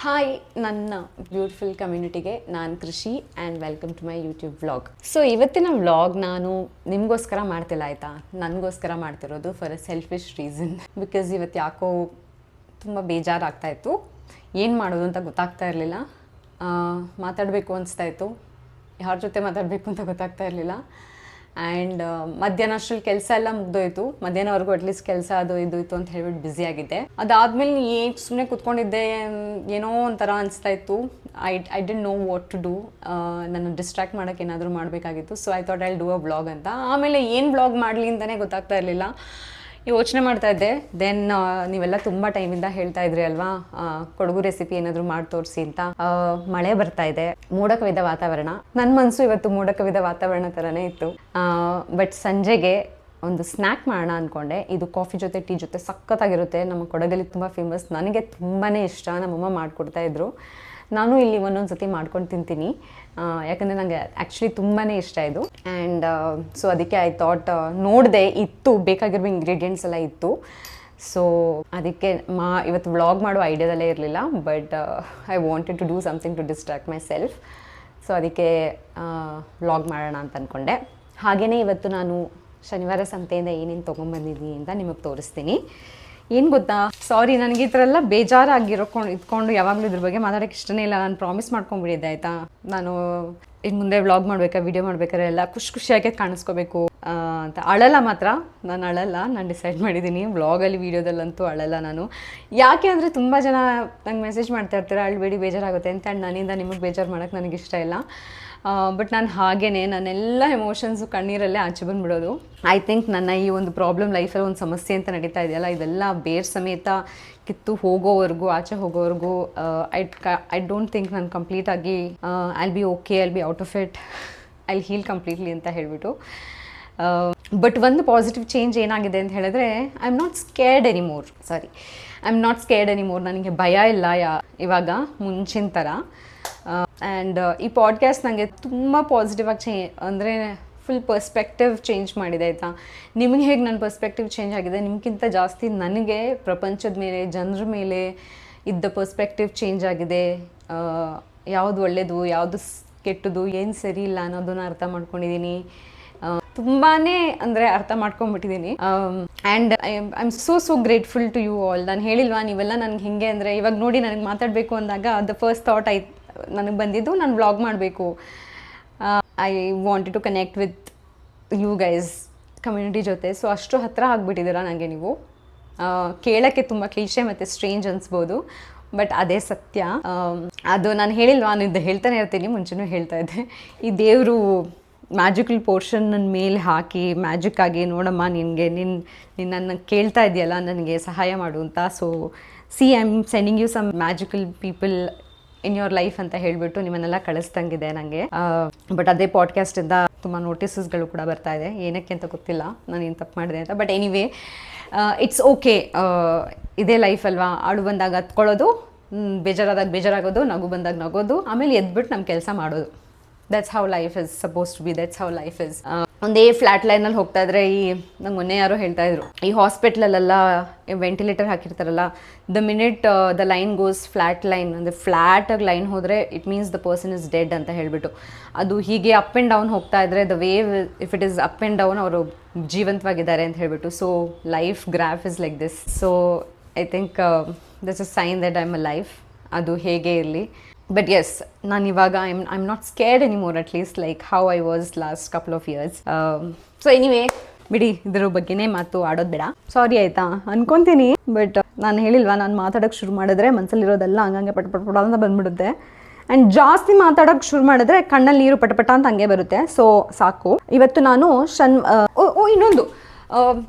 Hi ನನ್ನ beautiful ಕಮ್ಯುನಿಟಿಗೆ ನಾನು Krishi and welcome to my YouTube vlog. So ಇವತ್ತಿನ ವ್ಲಾಗ್ ನಾನು ನಿಮಗೋಸ್ಕರ ಮಾಡ್ತಿಲ್ಲ ಆಯಿತಾ, ನನಗೋಸ್ಕರ ಮಾಡ್ತಿರೋದು for a selfish reason. Because ಇವತ್ತು ಯಾಕೋ ತುಂಬ ಬೇಜಾರಾಗ್ತಾಯಿತ್ತು, ಏನು ಮಾಡೋದು ಅಂತ ಗೊತ್ತಾಗ್ತಾ ಇರಲಿಲ್ಲ. ಮಾತಾಡಬೇಕು ಅನಿಸ್ತಾಯಿತ್ತು, ಯಾರ ಜೊತೆ ಮಾತಾಡಬೇಕು ಅಂತ ಗೊತ್ತಾಗ್ತಾ ಇರಲಿಲ್ಲ. ಆ್ಯಂಡ್ ಮಧ್ಯಾಹ್ನ ಅಷ್ಟರಲ್ಲಿ ಕೆಲಸ ಎಲ್ಲ ಮುಗ್ದೋಯ್ತು. ಮಧ್ಯಾಹ್ನವರೆಗೂ ಅಟ್ಲೀಸ್ಟ್ ಕೆಲಸ ಅದು ಇದು ಇತ್ತು ಅಂತ ಹೇಳ್ಬಿಟ್ಟು ಬ್ಯುಸಿ ಆಗಿದ್ದೆ. ಅದಾದಮೇಲೆ ಸುಮ್ಮನೆ ಕೂತ್ಕೊಂಡಿದ್ದೆ, ಏನೋ ಒಂಥರ ಅನಿಸ್ತಾ ಇತ್ತು. I didn't know what to do. ನನ್ನ ಡಿಸ್ಟ್ರಾಕ್ಟ್ ಮಾಡೋಕ್ಕೆ ಏನಾದರೂ ಮಾಡಬೇಕಾಗಿತ್ತು. So I thought I do a vlog ಅಂತ. ಆಮೇಲೆ ಏನು ವ್ಲಾಗ್ ಮಾಡಲಿ ಅಂತಲೇ ಗೊತ್ತಾಗ್ತಾ ಇರಲಿಲ್ಲ, ಯೋಚನೆ ಮಾಡ್ತಾ ಇದ್ದೆ. ದೆನ್ ನೀವೆಲ್ಲ ತುಂಬ ಟೈಮಿಂದ ಹೇಳ್ತಾ ಇದ್ರಿ ಅಲ್ವಾ, ಕೊಡಗು ರೆಸಿಪಿ ಏನಾದರೂ ಮಾಡಿ ತೋರಿಸಿ ಅಂತ. ಮಳೆ ಬರ್ತಾ ಇದೆ, ಮೋಡ ಕವಿದ ವಾತಾವರಣ. ನನ್ನ ಮನಸ್ಸು ಇವತ್ತು ಮೋಡ ಕವಿದ ವಾತಾವರಣ ಥರನೇ ಇತ್ತು. ಬಟ್ ಸಂಜೆಗೆ ಒಂದು ಸ್ನ್ಯಾಕ್ ಮಾಡೋಣ ಅಂದ್ಕೊಂಡೆ. ಇದು ಕಾಫಿ ಜೊತೆ ಟೀ ಜೊತೆ ಸಖತ್ತಾಗಿರುತ್ತೆ. ನಮ್ಮ ಕೊಡಗಲ್ಲಿ ತುಂಬ ಫೇಮಸ್, ನನಗೆ ತುಂಬಾ ಇಷ್ಟ. ನಮ್ಮಮ್ಮ ಮಾಡಿಕೊಡ್ತಾಯಿದ್ರು, ನಾನು ಇಲ್ಲಿ ಒಂದೊಂದು ಸತಿ ಮಾಡ್ಕೊಂಡು ತಿಂತೀನಿ. ಯಾಕಂದರೆ ನನಗೆ ಆ್ಯಕ್ಚುಲಿ ತುಂಬಾ ಇಷ್ಟ ಇದು. ಆ್ಯಂಡ್ ಸೊ ಅದಕ್ಕೆ ಐ ಥಾಟ್, ನೋಡಿದೆ ಇತ್ತು, ಬೇಕಾಗಿರೋ ಇಂಗ್ರೀಡಿಯೆಂಟ್ಸ್ ಎಲ್ಲ ಇತ್ತು. ಸೊ ಅದಕ್ಕೆ ಇವತ್ತು ವ್ಲಾಗ್ ಮಾಡೋ ಐಡಿಯಾದಲ್ಲೇ ಇರಲಿಲ್ಲ. But I wanted to do something to distract myself. So ಅದಕ್ಕೆ ವ್ಲಾಗ್ ಮಾಡೋಣ ಅಂತ ಅಂದ್ಕೊಂಡೆ. ಹಾಗೆಯೇ ಇವತ್ತು ನಾನು ಶನಿವಾರ ಸಂತೆಯಿಂದ ಏನೇನು ತೊಗೊಂಬಂದಿದ್ದೀನಿ ಅಂತ ನಿಮಗೆ ತೋರಿಸ್ತೀನಿ. ಏನು ಗೊತ್ತಾ, ಸಾರಿ, ನನಗೆ ಈ ಥರ ಎಲ್ಲ ಇದ್ಕೊಂಡು ಯಾವಾಗಲೂ ಇದ್ರ ಬಗ್ಗೆ ಮಾತಾಡೋಕ್ಕೆ ಇಷ್ಟನೇ ಇಲ್ಲ. ನಾನು ಪ್ರಾಮಿಸ್ ಮಾಡ್ಕೊಂಡ್ಬಿಟ್ಟಿದ್ದೆ ಆಯಿತಾ. ನಾನು ಇನ್ನು ಮುಂದೆ ವ್ಲಾಗ್ ಮಾಡಬೇಕಾ, ವೀಡಿಯೋ ಮಾಡ್ಬೇಕಾದ್ರೆ ಎಲ್ಲ ಖುಷಿಯಾಗಿ ಕಾಣಿಸ್ಕೋಬೇಕು ಅಂತ. ಅಳಲ್ಲ ಮಾತ್ರ, ನಾನು ಅಳಲ್ಲ. ನಾನು ಡಿಸೈಡ್ ಮಾಡಿದ್ದೀನಿ ವ್ಲಾಗಲ್ಲಿ ವೀಡಿಯೋದಲ್ಲಂತೂ ಅಳಲ್ಲ ನಾನು. ಯಾಕೆ ಅಂದರೆ ತುಂಬ ಜನ ನಂಗೆ ಮೆಸೇಜ್ ಮಾಡ್ತಾ ಇರ್ತಾರೆ, ಅಳ್ಬೇಡಿ ಬೇಜಾರಾಗುತ್ತೆ ಅಂತ. ಆ್ಯಂಡ್ ನನ್ನಿಂದ ನಿಮಗೆ ಬೇಜಾರು ಮಾಡೋಕ್ಕೆ ನನಗೆ ಇಷ್ಟ ಇಲ್ಲ. ಬಟ್ ನಾನು ಹಾಗೇ ನನ್ನೆಲ್ಲ ಎಮೋಷನ್ಸು ಕಣ್ಣೀರಲ್ಲೇ ಆಚೆ ಬಂದುಬಿಡೋದು. ಐ ಥಿಂಕ್ ನನ್ನ ಈ ಒಂದು ಪ್ರಾಬ್ಲಮ್ ಲೈಫಲ್ಲಿ ಒಂದು ಸಮಸ್ಯೆ ಅಂತ ನಡೀತಾ ಇದೆಯಲ್ಲ, ಇದೆಲ್ಲ ಬೇರ್ ಸಮೇತ ಕಿತ್ತು ಹೋಗೋವರೆಗೂ, ಆಚೆ ಹೋಗೋವರೆಗೂ ಐ ಡೋಂಟ್ ಥಿಂಕ್ ನಾನು ಕಂಪ್ಲೀಟಾಗಿ I'll be okay, I'll be out of it, I'll heal completely ಅಂತ ಹೇಳಿಬಿಟ್ಟು. ಬಟ್ ಒಂದು ಪಾಸಿಟಿವ್ ಚೇಂಜ್ ಏನಾಗಿದೆ ಅಂತ ಹೇಳಿದ್ರೆ, I am not scared anymore. ನನಗೆ ಭಯ ಇಲ್ಲ ಇವಾಗ ಮುಂಚಿನ ಥರ. ಆ್ಯಂಡ್ ಈ ಪಾಡ್ಕಾಸ್ಟ್ ನನಗೆ ತುಂಬ ಪಾಸಿಟಿವ್ ಆಗಿ ಅಂದರೆ ಫುಲ್ ಪರ್ಸ್ಪೆಕ್ಟಿವ್ ಚೇಂಜ್ ಮಾಡಿದೆ ಆಯಿತಾ. ನಿಮಗೆ ಹೇಗೆ ನನ್ನ ಪರ್ಸ್ಪೆಕ್ಟಿವ್ ಚೇಂಜ್ ಆಗಿದೆ, ನಿಮಗಿಂತ ಜಾಸ್ತಿ ನನಗೆ ಪ್ರಪಂಚದ ಮೇಲೆ, ಜನರ ಮೇಲೆ ಇದ್ದ ಪರ್ಸ್ಪೆಕ್ಟಿವ್ ಚೇಂಜ್ ಆಗಿದೆ. ಯಾವುದು ಒಳ್ಳೆಯದು, ಯಾವುದು ಕೆಟ್ಟದು, ಏನು ಸರಿ ಇಲ್ಲ ಅನ್ನೋದನ್ನು ಅರ್ಥ ಮಾಡ್ಕೊಂಡಿದ್ದೀನಿ. ತುಂಬಾ ಅಂದರೆ ಅರ್ಥ ಮಾಡ್ಕೊಂಡ್ಬಿಟ್ಟಿದ್ದೀನಿ. And I am so grateful to you all. ನಾನು ಹೇಳಿಲ್ವಾ, ನೀವೆಲ್ಲ ನನಗೆ ಹಿಂಗೆ ಅಂದರೆ, ಇವಾಗ ನೋಡಿ ನನಗೆ ಮಾತಾಡಬೇಕು ಅಂದಾಗ ದ ಫಸ್ಟ್ ಥಾಟ್ ನನಗೆ ಬಂದಿದ್ದು, ನಾನು ವ್ಲಾಗ್ ಮಾಡಬೇಕು. I wanted to connect with you guys, community ಜೊತೆ. ಸೊ ಅಷ್ಟು ಹತ್ತಿರ ಆಗಿಬಿಟ್ಟಿದ್ದೀರಾ ನನಗೆ ನೀವು. ಕೇಳೋಕ್ಕೆ ತುಂಬ ಕ್ಲೀಶೆ ಮತ್ತು ಸ್ಟ್ರೇಂಜ್ ಅನಿಸ್ಬೋದು, ಬಟ್ ಅದೇ ಸತ್ಯ. ಅದು ನಾನು ಹೇಳಿಲ್ವಾ, ನಾನು ಇದು ಹೇಳ್ತಾನೆ ಇರ್ತೀನಿ, ಮುಂಚೆನೂ ಹೇಳ್ತಾ ಇದ್ದೆ. ಈ ದೇವರು ಮ್ಯಾಜಿಕಲ್ ಪೋರ್ಷನ್ ನನ್ನ ಮೇಲೆ ಹಾಕಿ ಮ್ಯಾಜಿಕ್ ಆಗಿ, ನೋಡಮ್ಮ ನೀನು ನನ್ನ ಕೇಳ್ತಾ ಇದೆಯಲ್ಲ, ನನಗೆ ಸಹಾಯ ಮಾಡು ಅಂತ. So I am sending you some magical people in your life ಅಂತ ಹೇಳಿಬಿಟ್ಟು ನಿಮ್ಮನ್ನೆಲ್ಲ ಕಳಿಸ್ದಂಗಿದೆ ನನಗೆ. ಬಟ್ ಅದೇ ಪಾಡ್ಕಾಸ್ಟಿಂದ ತುಂಬ ನೋಟಿಸಸ್ಗಳು ಕೂಡ ಬರ್ತಾ ಇದೆ, ಏನಕ್ಕೆ ಅಂತ ಗೊತ್ತಿಲ್ಲ, ನಾನು ಏನು ತಪ್ಪು ಮಾಡಿದೆ ಅಂತ. But anyway, it's okay. ಇದೇ ಲೈಫ್ ಅಲ್ವಾ, ಆಳು ಬಂದಾಗ ಹತ್ಕೊಳ್ಳೋದು, ಬೇಜಾರಾದಾಗ ಬೇಜಾರಾಗೋದು, ನಗು ಬಂದಾಗ ನಗೋದು, ಆಮೇಲೆ ಎದ್ಬಿಟ್ಟು ನಮ್ಮ ಕೆಲಸ ಮಾಡೋದು. That's how life is supposed to be, that's how life is. ಒಂದೇ ಫ್ಲ್ಯಾಟ್ ಲೈನಲ್ಲಿ ಹೋಗ್ತಾ ಇದ್ರೆ, ನಂಗೆ ಮೊನ್ನೆ ಯಾರೋ ಹೇಳ್ತಾ ಇದ್ರು, ಈ ಹಾಸ್ಪಿಟ್ಲಲ್ಲೆಲ್ಲ ವೆಂಟಿಲೇಟರ್ ಹಾಕಿರ್ತಾರಲ್ಲ, the minute the line goes flat line, ಅಂದರೆ ಫ್ಲ್ಯಾಟಾಗಿ ಲೈನ್ ಹೋದರೆ it means the person is dead ಅಂತ ಹೇಳಿಬಿಟ್ಟು. ಅದು ಹೀಗೆ ಅಪ್ ಆ್ಯಂಡ್ ಡೌನ್ ಹೋಗ್ತಾ ಇದ್ದರೆ, the wave if it is up and down, ಅವರು ಜೀವಂತವಾಗಿದ್ದಾರೆ ಅಂತ ಹೇಳಿಬಿಟ್ಟು. So life graph is like this. So I think this is sign that I am a life. ಅದು ಹೇಗೆ ಇರಲಿ. ಬಟ್ ಎಸ್, ನಾನು ಇವಾಗ I am not scared anymore, at least like how I was last couple of years. So anyway, ಬಿಡಿ, ಇದ್ರ ಬಗ್ಗೆನೇ ಮಾತು ಆಡೋದು ಬೇಡ. ಸಾರಿ ಆಯಿತಾ ಅನ್ಕೊತೀನಿ. ಬಟ್ ನಾನು ಹೇಳಿಲ್ವಾ, ನಾನು ಮಾತಾಡೋಕ್ಕೆ ಶುರು ಮಾಡಿದ್ರೆ ಮನಸ್ಸಲ್ಲಿರೋದೆಲ್ಲ ಹಂಗಂಗೆ ಪಟ ಅಂತ ಬಂದ್ಬಿಡುತ್ತೆ. ಆ್ಯಂಡ್ ಜಾಸ್ತಿ ಮಾತಾಡೋಕ್ಕೆ ಶುರು ಮಾಡಿದ್ರೆ ಕಣ್ಣಲ್ಲಿ ನೀರು ಪಟ ಅಂತ ಹಂಗೆ ಬರುತ್ತೆ. ಸೊ ಸಾಕು. ಇವತ್ತು ನಾನು ಇನ್ನೊಂದು,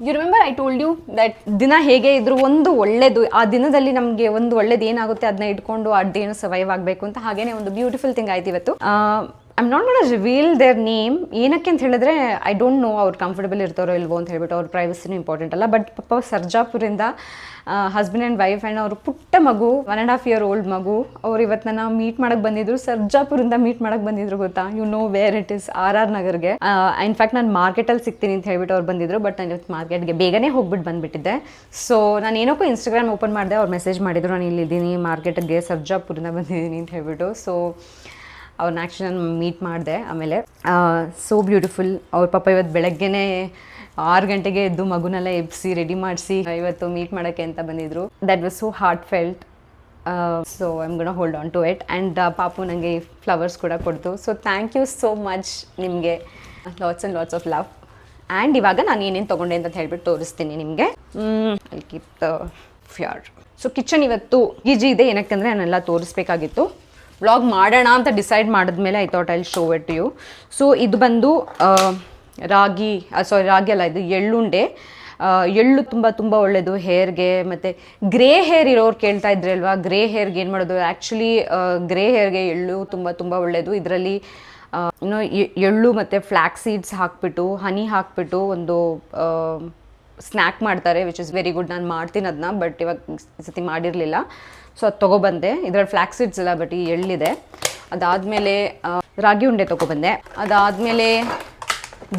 you remember I told you that ದಿನ ಹೇಗೆ ಇದ್ರು ಒಂದು ಒಳ್ಳೇದು, ಆ ದಿನದಲ್ಲಿ ನಮಗೆ ಒಂದು ಒಳ್ಳೇದು ಏನಾಗುತ್ತೆ ಅದನ್ನ ಇಟ್ಕೊಂಡು ಅದೇನು ಸರ್ವೈವ್ ಆಗಬೇಕು ಅಂತ. ಹಾಗೇನೆ ಒಂದು ಬ್ಯೂಟಿಫುಲ್ ಥಿಂಗ್ ಆಯ್ತು ಇವತ್ತು. I'm not gonna reveal their name. ಏನಕ್ಕೆ ಅಂತ ಹೇಳಿದ್ರೆ ಐ ಡೋಂಟ್ ನೋ ಅವ್ರು ಕಂಫರ್ಟಬಲ್ ಇರ್ತಾರೋ ಇಲ್ವೋ ಅಂತ ಹೇಳ್ಬಿಟ್ಟು, ಅವ್ರ ಪ್ರೈವಸಿನೂ ಇಂಪಾರ್ಟೆಂಟ್ ಅಲ್ಲ. ಬಟ್ ಪಾಪ ಸರ್ಜಾಪುರಿಂದ ಹಸ್ಬೆಂಡ್ ಆ್ಯಂಡ್ ವೈಫ್ ಆ್ಯಂಡ್ ಅವರು ಪುಟ್ಟ ಮಗು 1.5 year old ಮಗು, ಅವ್ರು ಇವತ್ತು ನನ್ನ ಮೀಟ್ ಮಾಡಕ್ಕೆ ಬಂದಿದ್ರು. ಸರ್ಜಾಪುರಿಂದ ಮೀಟ್ ಮಾಡಕ್ಕೆ ಬಂದಿದ್ರು ಗೊತ್ತಾ, you know where it is, RR ನಗರ್ಗೆ. ಇನ್ಫ್ಯಾಕ್ಟ್ ನಾನು ಮಾರ್ಕೆಟಲ್ಲಿ ಸಿಗ್ತೀನಿ ಅಂತ ಹೇಳ್ಬಿಟ್ಟು ಅವ್ರು ಬಂದಿದ್ರು. ಬಟ್ ನಾನು ಇವತ್ತು ಮಾರ್ಕೆಟ್ಗೆ ಬೇಗನೆ ಹೋಗ್ಬಿಟ್ಟು ಬಂದುಬಿಟ್ಟಿದ್ದೆ. ಸೊ ನಾನು ಏನಕ್ಕೂ ಇನ್ಸ್ಟಾಗ್ರಾಮ್ ಓಪನ್ ಮಾಡಿದೆ, ಅವ್ರು ಮೆಸೇಜ್ ಮಾಡಿದ್ರು, ನಾನು ಇಲ್ಲಿದ್ದೀನಿ ಮಾರ್ಕೆಟ್ಗೆ ಸರ್ಜಾಪುರಿಂದ ಬಂದಿದ್ದೀನಿ ಅಂತ ಹೇಳ್ಬಿಟ್ಟು. ಸೊ ಅವ್ರನ್ನ ಆ್ಯಕ್ಚುಲಿ ನಾನು ಮೀಟ್ ಮಾಡಿದೆ. ಆಮೇಲೆ ಸೋ ಬ್ಯೂಟಿಫುಲ್. ಅವ್ರ ಪಾಪ ಇವತ್ತು ಬೆಳಗ್ಗೆನೇ 6 ಗಂಟೆಗೆ ಎದ್ದು ಮಗುನೆಲ್ಲ ಎಬ್ಬಿಸಿ ರೆಡಿ ಮಾಡಿಸಿ ಇವತ್ತು ಮೀಟ್ ಮಾಡೋಕ್ಕೆ ಅಂತ ಬಂದಿದ್ರು. That was so heartfelt. So I'm gonna hold on to it. And ಪಾಪು ನನಗೆ ಫ್ಲವರ್ಸ್ ಕೂಡ ಕೊಡ್ತು. So thank you so much ನಿಮಗೆ. Lots and lots of love. And ಇವಾಗ ನಾನು ಏನೇನು ತೊಗೊಂಡೆ ಅಂತ ಹೇಳ್ಬಿಟ್ಟು ತೋರಿಸ್ತೀನಿ ನಿಮಗೆ. I keep the fair. So kitchen ಇವತ್ತು ಈಜಿ ಇದೆ, ಏನಕ್ಕಂದರೆ ನಾನೆಲ್ಲ ತೋರಿಸ್ಬೇಕಾಗಿತ್ತು. ವ್ಲಾಗ್ ಮಾಡೋಣ ಅಂತ ಡಿಸೈಡ್ ಮಾಡಿದ್ಮೇಲೆ I thought I show it you. So ಇದು ಬಂದು ರಾಗಿ ಅಲ್ಲ, ಇದು ಎಳ್ಳುಂಡೆ. ಎಳ್ಳು ತುಂಬ ಒಳ್ಳೆಯದು ಹೇರ್ಗೆ. ಮತ್ತು ಗ್ರೇ ಹೇರ್ ಇರೋರು ಕೇಳ್ತಾ ಇದ್ರಿ ಅಲ್ವಾ, ಗ್ರೇ ಹೇರ್ಗೆ ಏನು ಮಾಡೋದು. ಆ್ಯಕ್ಚುಲಿ ಗ್ರೇ ಹೇರ್ಗೆ ಎಳ್ಳು ತುಂಬ ಒಳ್ಳೆಯದು. ಇದರಲ್ಲಿ ಎಳ್ಳು ಮತ್ತು ಫ್ಲ್ಯಾಕ್ಸ್ ಸೀಡ್ಸ್ ಹಾಕ್ಬಿಟ್ಟು ಹನಿ ಹಾಕ್ಬಿಟ್ಟು ಒಂದು ಸ್ನ್ಯಾಕ್ ಮಾಡ್ತಾರೆ, ವಿಚ್ ಇಸ್ ವೆರಿ ಗುಡ್. ನಾನು ಮಾಡ್ತೀನಿ ಅದನ್ನ, ಬಟ್ ಇವಾಗ ಸತಿ ಮಾಡಿರಲಿಲ್ಲ. ಸೊ ಅದು ತೊಗೊಬಂದೆ. ಇದರಲ್ಲಿ ಫ್ಲ್ಯಾಕ್ಸ್ ಸೀಡ್ಸ್ ಇಲ್ಲ, ಬಟ್ ಈ ಎಳ್ಳಿದೆ. ಅದಾದಮೇಲೆ ರಾಗಿ ಉಂಡೆ ತೊಗೊಬಂದೆ. ಅದಾದಮೇಲೆ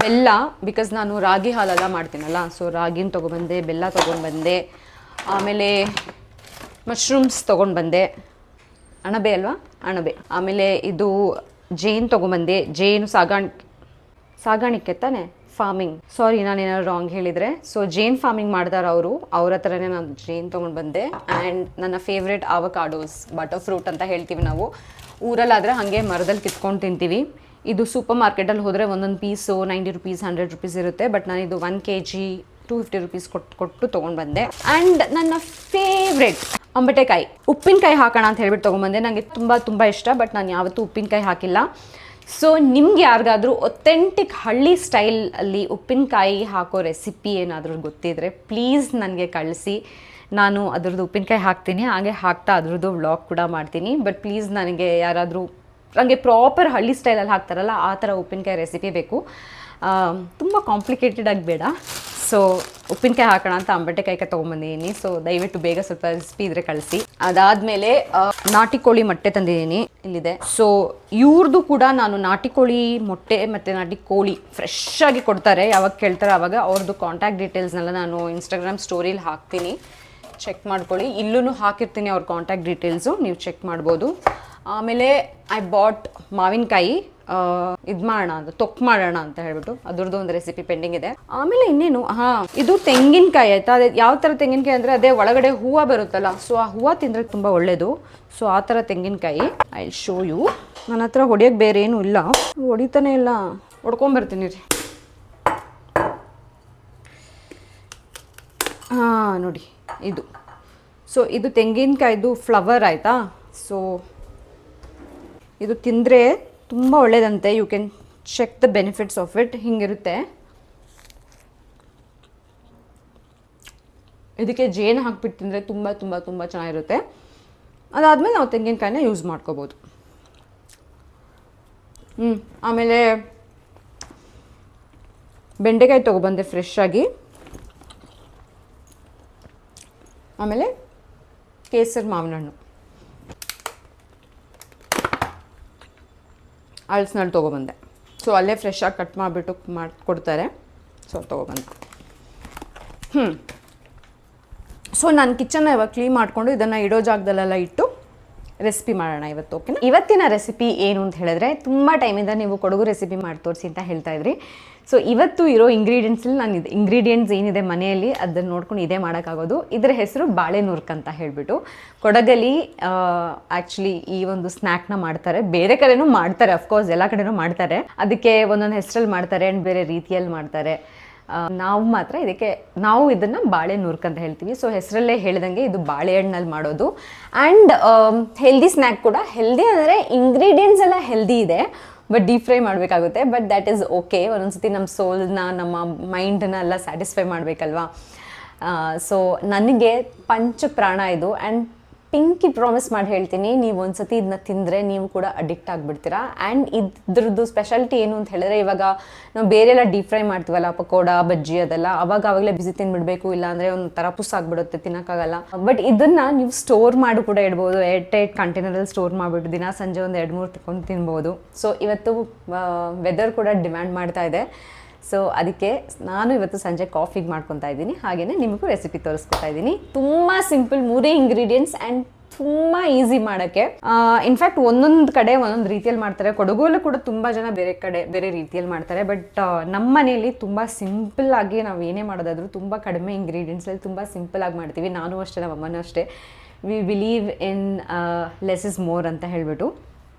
ಬೆಲ್ಲ, ಬಿಕಾಸ್ ನಾನು ರಾಗಿ ಹಾಲೆಲ್ಲ ಮಾಡ್ತೀನಲ್ಲ, ಸೊ ರಾಗಿನ ತೊಗೊಬಂದೆ, ಬೆಲ್ಲ ತೊಗೊಂಡು ಬಂದೆ. ಆಮೇಲೆ ಮಶ್ರೂಮ್ಸ್ ತೊಗೊಂಡು ಬಂದೆ, ಅಣಬೆ ಅಲ್ವಾ, ಅಣಬೆ. ಆಮೇಲೆ ಇದು ಜೇನು ತೊಗೊಂಬಂದೆ. ಜೇನು ಸಾಗಾಣಿಕೆ ತಾನೆ, ಫಾರ್ಮಿಂಗ್. ಸಾರಿ ನಾನೇನಾದ್ರು ರಾಂಗ್ ಹೇಳಿದರೆ. ಸೊ ಜೇನ್ ಫಾರ್ಮಿಂಗ್ ಮಾಡ್ತಾರೆ ಅವರು, ಅವ್ರ ಹತ್ರನೇ ನಾನು ಜೇನ್ ತೊಗೊಂಡು ಬಂದೆ. ಆ್ಯಂಡ್ ನನ್ನ ಫೇವ್ರೆಟ್ ಅವಕಾಡೋಸ್, ಬಟರ್ ಫ್ರೂಟ್ ಅಂತ ಹೇಳ್ತೀವಿ ನಾವು. ಊರಲ್ಲಾದರೆ ಹಾಗೆ ಮರದಲ್ಲಿ ಕಿತ್ಕೊಂಡು ತಿಂತೀವಿ. ಇದು ಸೂಪರ್ ಮಾರ್ಕೆಟಲ್ಲಿ ಹೋದರೆ ಒಂದೊಂದು ಪೀಸು 90 rupees 100 rupees ಇರುತ್ತೆ. ಬಟ್ ನಾನಿದು 1 kg 250 rupees ಕೊಟ್ಟು ತೊಗೊಂಡು ಬಂದೆ. ಆ್ಯಂಡ್ ನನ್ನ ಫೇವ್ರೆಟ್ ಅಂಬಟೆಕಾಯಿ, ಉಪ್ಪಿನಕಾಯಿ ಹಾಕೋಣ ಅಂತ ಹೇಳ್ಬಿಟ್ಟು ತೊಗೊಂಬಂದೆ. ನನಗೆ ತುಂಬ ಇಷ್ಟ, ಬಟ್ ನಾನು ಯಾವತ್ತೂ ಉಪ್ಪಿನಕಾಯಿ ಹಾಕಿಲ್ಲ. ಸೊ ನಿಮ್ಗೆ ಯಾರಿಗಾದರೂ ಒಥೆಂಟಿಕ್ ಹಳ್ಳಿ ಸ್ಟೈಲಲ್ಲಿ ಉಪ್ಪಿನಕಾಯಿ ಹಾಕೋ ರೆಸಿಪಿ ಏನಾದರೂ ಗೊತ್ತಿದ್ರೆ ಪ್ಲೀಸ್ ನನಗೆ ಕಳಿಸಿ. ನಾನು ಅದ್ರದ್ದು ಉಪ್ಪಿನಕಾಯಿ ಹಾಕ್ತೀನಿ, ಹಾಗೆ ಹಾಕ್ತಾ ಅದ್ರದ್ದು ವ್ಲಾಗ್ ಕೂಡ ಮಾಡ್ತೀನಿ. ಬಟ್ ಪ್ಲೀಸ್ ನನಗೆ ಯಾರಾದರೂ ನನಗೆ ಪ್ರಾಪರ್ ಹಳ್ಳಿ ಸ್ಟೈಲಲ್ಲಿ ಹಾಕ್ತಾರಲ್ಲ ಆ ಥರ ಉಪ್ಪಿನಕಾಯಿ ರೆಸಿಪಿ ಬೇಕು. ತುಂಬ ಕಾಂಪ್ಲಿಕೇಟೆಡಾಗಿ ಬೇಡ. ಸೊ ಉಪ್ಪಿನಕಾಯಿ ಹಾಕೋಣ ಅಂತ ಅಂಬಟೆಕಾಯಿ ತೊಗೊಂಬಂದಿದ್ದೀನಿ. ಸೊ ದಯವಿಟ್ಟು ಬೇಗ ಸ್ವಲ್ಪ ರೆಸಿಪಿ ಇದ್ರೆ ಕಳಿಸಿ. ಅದಾದಮೇಲೆ ನಾಟಿ ಕೋಳಿ ಮೊಟ್ಟೆ ತಂದಿದ್ದೀನಿ, ಇಲ್ಲಿದೆ. ಸೊ ಇವ್ರದ್ದು ಕೂಡ ನಾನು ನಾಟಿ ಕೋಳಿ ಮೊಟ್ಟೆ ಮತ್ತು ನಾಟಿ ಕೋಳಿ ಫ್ರೆಶ್ ಆಗಿ ಕೊಡ್ತಾರೆ. ಯಾವಾಗ ಕೇಳ್ತಾರೆ ಆವಾಗ. ಅವ್ರದ್ದು ಕಾಂಟ್ಯಾಕ್ಟ್ ಡೀಟೇಲ್ಸ್ನೆಲ್ಲ ನಾನು ಇನ್ಸ್ಟಾಗ್ರಾಮ್ ಸ್ಟೋರಿಲಿ ಹಾಕ್ತೀನಿ, ಚೆಕ್ ಮಾಡ್ಕೊಳ್ಳಿ. ಇಲ್ಲೂ ಹಾಕಿರ್ತೀನಿ ಅವ್ರ ಕಾಂಟ್ಯಾಕ್ಟ್ ಡೀಟೇಲ್ಸು, ನೀವು ಚೆಕ್ ಮಾಡ್ಬೋದು. ಆಮೇಲೆ ಐ ಬಾಟ್ ಮಾವಿನಕಾಯಿ, ಇದು ಮಾಡೋಣ ಅಂತ, ತೊಕ್ ಮಾಡೋಣ ಅಂತ ಹೇಳ್ಬಿಟ್ಟು ಅದ್ರದ್ದು ಒಂದು ರೆಸಿಪಿ ಪೆಂಡಿಂಗ್ ಇದೆ. ಆಮೇಲೆ ಇನ್ನೇನು, ಇದು ತೆಂಗಿನಕಾಯಿ ಆಯಿತಾ. ಅದೇ ಯಾವ ಥರ ತೆಂಗಿನಕಾಯಿ ಅಂದರೆ ಅದೇ ಒಳಗಡೆ ಹೂವು ಬರುತ್ತಲ್ಲ, ಸೊ ಆ ಹೂವು ತಿಂದರೆ ತುಂಬ ಒಳ್ಳೆಯದು. ಸೊ ಆ ಥರ ತೆಂಗಿನಕಾಯಿ ಐ ಶೋ ಯು. ನನ್ನ ಹತ್ರ ಹೊಡಿಯೋಕ್ಕೆ ಬೇರೆ ಏನೂ ಇಲ್ಲ, ಹೊಡಿತಾನೆ ಇಲ್ಲ, ಹೊಡ್ಕೊಂಬರ್ತೀನಿ ರೀ. ನೋಡಿ ಇದು. ಸೊ ಇದು ತೆಂಗಿನಕಾಯ್ದು ಫ್ಲವರ್ ಆಯಿತಾ. ಸೊ ಇದು ತಿಂದರೆ ತುಂಬ ಒಳ್ಳೆಯದಂತೆ. You can check the benefits of it. ಹಿಂಗಿರುತ್ತೆ. ಇದಕ್ಕೆ ಜೇನು ಹಾಕ್ಬಿಟ್ಟು ತಿಂದರೆ ತುಂಬ ಚೆನ್ನಾಗಿರುತ್ತೆ. ಅದಾದಮೇಲೆ ನಾವು ತೆಂಗಿನಕಾಯಿನ ಯೂಸ್ ಮಾಡ್ಕೋಬೋದು. ಆಮೇಲೆ ಬೆಂಡೆಕಾಯಿ ತೊಗೊಬಂದೆ ಫ್ರೆಶ್ ಆಗಿ. ಆಮೇಲೆ ಕೇಸರಿ ಮಾವಿನ ಹಣ್ಣು, ಹಲಸಿನಣ್ಣು ತೊಗೊಬಂದೆ. ಸೊ ಅಲ್ಲೇ ಫ್ರೆಶ್ ಆಗಿ ಕಟ್ ಮಾಡಿಬಿಟ್ಟು ಕೊಡ್ತಾರೆ. ಸೊ ತೊಗೊಬಂದೆ. ಸೊ ನಾನು ಕಿಚನ್ನ ಇವಾಗ ಕ್ಲೀನ್ ಮಾಡಿಕೊಂಡು ಇದನ್ನು ಇಡೋ ಜಾಗದಲ್ಲೆಲ್ಲ ಇಟ್ಟು ರೆಸಿಪಿ ಮಾಡೋಣ ಇವತ್ತು. ಓಕೆನಾ. ಇವತ್ತಿನ ರೆಸಿಪಿ ಏನು ಅಂತ ಹೇಳಿದ್ರೆ, ತುಂಬ ಟೈಮಿಂದ ನೀವು ಕೊಡಗು ರೆಸಿಪಿ ಮಾಡಿ ತೋರಿಸಿ ಅಂತ ಹೇಳ್ತಾ ಇದ್ರಿ. ಸೊ ಇವತ್ತು ಇರೋ ಇಂಗ್ರೀಡಿಯೆಂಟ್ಸಲ್ಲಿ ನಾನು ಇಂಗ್ರೀಡಿಯೆಂಟ್ಸ್ ಏನಿದೆ ಮನೆಯಲ್ಲಿ ಅದನ್ನು ನೋಡ್ಕೊಂಡು ಇದೇ ಮಾಡೋಕ್ಕಾಗೋದು. ಇದರ ಹೆಸರು ಬಾಳೆ ನುರ್ಕ್ ಅಂತ ಹೇಳಿಬಿಟ್ಟು ಕೊಡಗಲ್ಲಿ ಆ್ಯಕ್ಚುಲಿ ಈ ಒಂದು ಸ್ನ್ಯಾಕ್ನ ಮಾಡ್ತಾರೆ. ಬೇರೆ ಕಡೆನೂ ಮಾಡ್ತಾರೆ, ಅಫ್ಕೋರ್ಸ್ ಎಲ್ಲ ಕಡೆನೂ ಮಾಡ್ತಾರೆ. ಅದಕ್ಕೆ ಒಂದೊಂದು ಹೆಸರಲ್ಲಿ ಮಾಡ್ತಾರೆ ಆ್ಯಂಡ್ ಬೇರೆ ರೀತಿಯಲ್ಲಿ ಮಾಡ್ತಾರೆ. ನಾವು ಇದನ್ನು ಬಾಳೆ ನುರ್ಕ್ ಅಂತ ಹೇಳ್ತೀವಿ. ಸೊ ಹೆಸರಲ್ಲೇ ಹೇಳಿದಂಗೆ ಇದು ಬಾಳೆಹಣ್ಣಲ್ಲಿ ಮಾಡೋದು. ಆ್ಯಂಡ್ ಹೆಲ್ದಿ ಸ್ನ್ಯಾಕ್ ಕೂಡ. ಹೆಲ್ದಿ ಅಂದರೆ ಇಂಗ್ರೀಡಿಯೆಂಟ್ಸ್ ಎಲ್ಲ ಹೆಲ್ದಿ ಇದೆ, ಬಟ್ ಡೀಪ್ ಫ್ರೈ ಮಾಡಬೇಕಾಗುತ್ತೆ. But that is okay. ಒಂದೊಂದ್ಸತಿ ನಮ್ಮ ಸೋಲ್ನ, ನಮ್ಮ ಮೈಂಡನ್ನ ಎಲ್ಲ ಸ್ಯಾಟಿಸ್ಫೈ ಮಾಡಬೇಕಲ್ವಾ. ಸೊ ನನಗೆ ಪಂಚ ಪ್ರಾಣ ಇದು. ಆ್ಯಂಡ್ ಪಿಂಕಿ ಪ್ರಾಮಿಸ್ ಮಾಡಿ ಹೇಳ್ತೀನಿ, ನೀವು ಒಂದ್ಸತಿ ಇದನ್ನ ತಿಂದರೆ ನೀವು ಕೂಡ ಅಡಿಕ್ಟ್ ಆಗಿಬಿಡ್ತೀರಾ. ಆ್ಯಂಡ್ ಇದ್ರದ್ದು ಸ್ಪೆಷಾಲಿಟಿ ಏನು ಅಂತ ಹೇಳಿದ್ರೆ, ಇವಾಗ ನಾವು ಬೇರೆಲ್ಲ ಡೀಪ್ ಫ್ರೈ ಮಾಡ್ತೀವಲ್ಲ, ಪಕೋಡ ಬಜ್ಜಿ ಅದೆಲ್ಲ, ಆವಾಗಲೇ ಬಿಸಿ ತಿಂದ್ಬಿಡ್ಬೇಕು, ಇಲ್ಲಾಂದರೆ ಒಂಥರ ಪುಸ್ಸಾಗ್ಬಿಡುತ್ತೆ, ತಿನ್ನೋಕ್ಕಾಗಲ್ಲ. ಬಟ್ ಇದನ್ನು ನೀವು ಸ್ಟೋರ್ ಮಾಡಿ ಕೂಡ ಇಡ್ಬೋದು, ಏಟ್ ಕಂಟೈನರಲ್ಲಿ ಸ್ಟೋರ್ ಮಾಡಿಬಿಟ್ಟು ದಿನ ಸಂಜೆ ಒಂದು 2-3 ತಗೊಂಡು ತಿನ್ಬೋದು. ಸೊ ಇವತ್ತು ವೆದರ್ ಕೂಡ ಡಿಮ್ಯಾಂಡ್ ಮಾಡ್ತಾ ಇದೆ. ಸೊ ಅದಕ್ಕೆ ನಾನು ಇವತ್ತು ಸಂಜೆ ಕಾಫಿಗೆ ಮಾಡ್ಕೊತಾ ಇದ್ದೀನಿ, ಹಾಗೆಯೇ ನಿಮಗೂ ರೆಸಿಪಿ ತೋರಿಸ್ಕೊತಾ ಇದ್ದೀನಿ. ತುಂಬ ಸಿಂಪಲ್, 3 ಇಂಗ್ರೀಡಿಯೆಂಟ್ಸ್ ಆ್ಯಂಡ್ ತುಂಬ ಈಸಿ ಮಾಡೋಕ್ಕೆ. ಇನ್ಫ್ಯಾಕ್ಟ್ ಒಂದೊಂದು ಕಡೆ ಒಂದೊಂದು ರೀತಿಯಲ್ಲಿ ಮಾಡ್ತಾರೆ, ಕೊಡಗಲ್ಲೂ ಕೂಡ ತುಂಬ ಜನ ಬೇರೆ ಕಡೆ ಬೇರೆ ರೀತಿಯಲ್ಲಿ ಮಾಡ್ತಾರೆ. ಬಟ್ ನಮ್ಮ ಮನೆಯಲ್ಲಿ ತುಂಬ ಸಿಂಪಲ್ಲಾಗಿ ನಾವು ಏನೇ ಮಾಡೋದಾದರೂ ತುಂಬ ಕಡಿಮೆ ಇಂಗ್ರೀಡಿಯೆಂಟ್ಸಲ್ಲಿ ತುಂಬ ಸಿಂಪಲ್ಲಾಗಿ ಮಾಡ್ತೀವಿ. ನಾನು ಅಷ್ಟೇ, ನಮ್ಮ ಅಮ್ಮನೂ ಅಷ್ಟೇ. We believe in less is more ಅಂತ ಹೇಳಿಬಿಟ್ಟು.